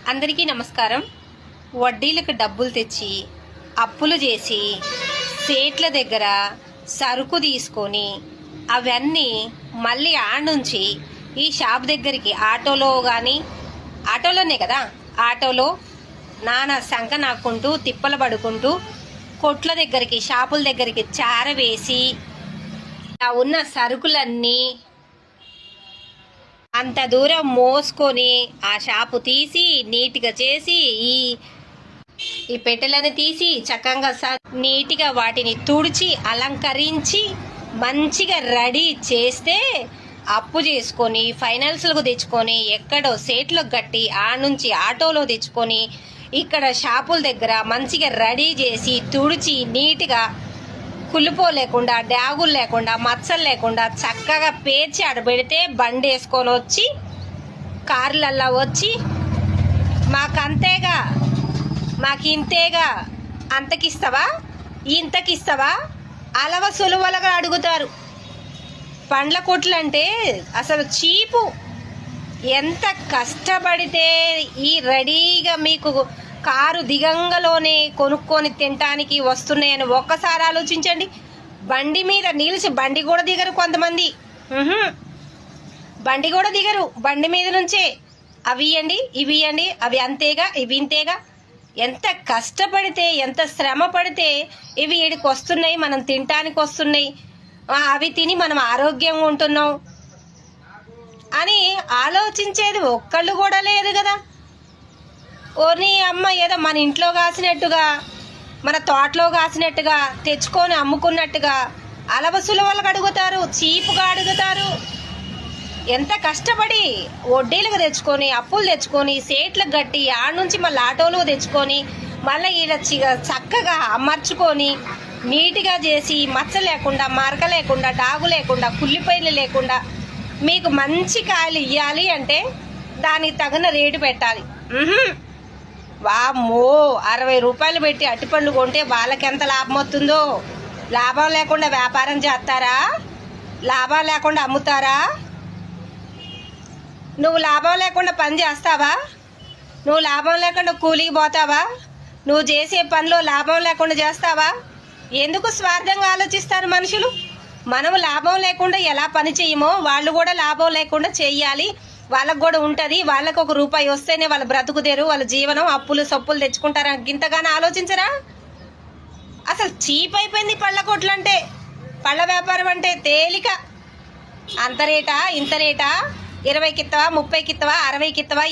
అందరికీ నమస్కారం. వడ్డీలకు డబ్బులు తెచ్చి అప్పులు చేసి సేట్ల దగ్గర సరుకు తీసుకొని అవన్నీ మళ్ళీ నుంచి ఈ షాప్ దగ్గరికి ఆటోలోనే కదా, ఆటోలో నానా సంక నాకుంటూ తిప్పలు పడుకుంటూ కొట్ల దగ్గరికి షాపుల దగ్గరికి చారవేసి ఆ ఉన్న సరుకులన్నీ అంత దూరం మోసుకొని ఆ షాపు తీసి నీట్గా చేసి ఈ పెట్టెలను తీసి చక్కగా నీట్గా వాటిని తుడిచి అలంకరించి మంచిగా రెడీ చేస్తే అప్పు చేసుకొని ఫైనాన్స్లకు తెచ్చుకొని ఎక్కడో సేట్లకు కట్టి నుంచి ఆటోలో తెచ్చుకొని ఇక్కడ షాపుల దగ్గర మంచిగా రెడీ చేసి తుడిచి నీట్గా కుళ్ళిపో లేకుండా డ్యాగులు లేకుండా మచ్చలు లేకుండా చక్కగా పేర్చి ఆడబెడితే బండి వేసుకొని వచ్చి కార్లల్లా వచ్చి మాకంతేగా మాకింతేగా అంతకిస్తావా ఇంతకిస్తావా అలవ సులువలుగా అడుగుతారు. పండ్ల కొట్లంటే అసలు చీపు. ఎంత కష్టపడితే ఈ రెడీగా మీకు కారు దిగంగలోనే కొనుక్కొని తినటానికి వస్తున్నాయని ఒక్కసారి ఆలోచించండి. బండి మీద నిలిచి బండి కూడా దిగరు కొంతమంది, బండి కూడా దిగరు. బండి మీద నుంచే అవి ఇవ్వండి ఇవి ఇవ్వండి, అవి అంతేగా ఇవి ఇంతేగా. ఎంత కష్టపడితే ఎంత శ్రమ పడితే ఇవి వీడికి వస్తున్నాయి, మనం తినటానికి వస్తున్నాయి, అవి తిని మనం ఆరోగ్యంగా ఉంటున్నాం అని ఆలోచించేది ఒక్కళ్ళు కూడా లేదు కదా. ఓర్ని అమ్మ ఏదో మన ఇంట్లో కాసినట్టుగా మన తోటలో కాసినట్టుగా తెచ్చుకొని అమ్ముకున్నట్టుగా అలవసుల వాళ్ళకి అడుగుతారు, చీపుగా అడుగుతారు. ఎంత కష్టపడి వడ్డీలకు తెచ్చుకొని అప్పులు తెచ్చుకొని సేట్లకు కట్టి నుంచి మళ్ళీ ఆటోలు తెచ్చుకొని మళ్ళీ ఇలా చక్కగా అమర్చుకొని నీట్గా చేసి మచ్చ లేకుండా మరక లేకుండా డాగు లేకుండా కుళ్ళిపోయిలు లేకుండా మీకు మంచి కాయలు ఇవ్వాలి అంటే దానికి తగిన రేటు పెట్టాలి. వామ్మో 60 రూపాయలు పెట్టి అట్టిపండు కొంటే వాళ్ళకి ఎంత లాభం వస్తుందో. లాభం లేకుండా వ్యాపారం చేస్తారా? లాభం లేకుండా అమ్ముతారా? నువ్వు లాభం లేకుండా పని చేస్తావా? నువ్వు లాభం లేకుండా కూలికి పోతావా? నువ్వు చేసే పనిలో లాభం లేకుండా చేస్తావా? ఎందుకు స్వార్థంగా ఆలోచిస్తారు మనుషులు? మనం లాభం లేకుండా ఎలా పని చేయమో వాళ్ళు కూడా లాభం లేకుండా చెయ్యాలి. వాళ్ళకు కూడా ఉంటుంది. వాళ్ళకు ₹1 వస్తేనే వాళ్ళు బ్రతుకుదేరు, వాళ్ళ జీవనం అప్పులు సప్పులు తెచ్చుకుంటారా? ఇంతగానో ఆలోచించరా? అసలు చీప్ అయిపోయింది పళ్ళ కొట్లు అంటే. పళ్ళ వ్యాపారం అంటే తేలిక. అంత రేటా ఇంత రేటా, 20కి ఇస్తావా 30కి ఇస్తావా 60కి ఇస్తావా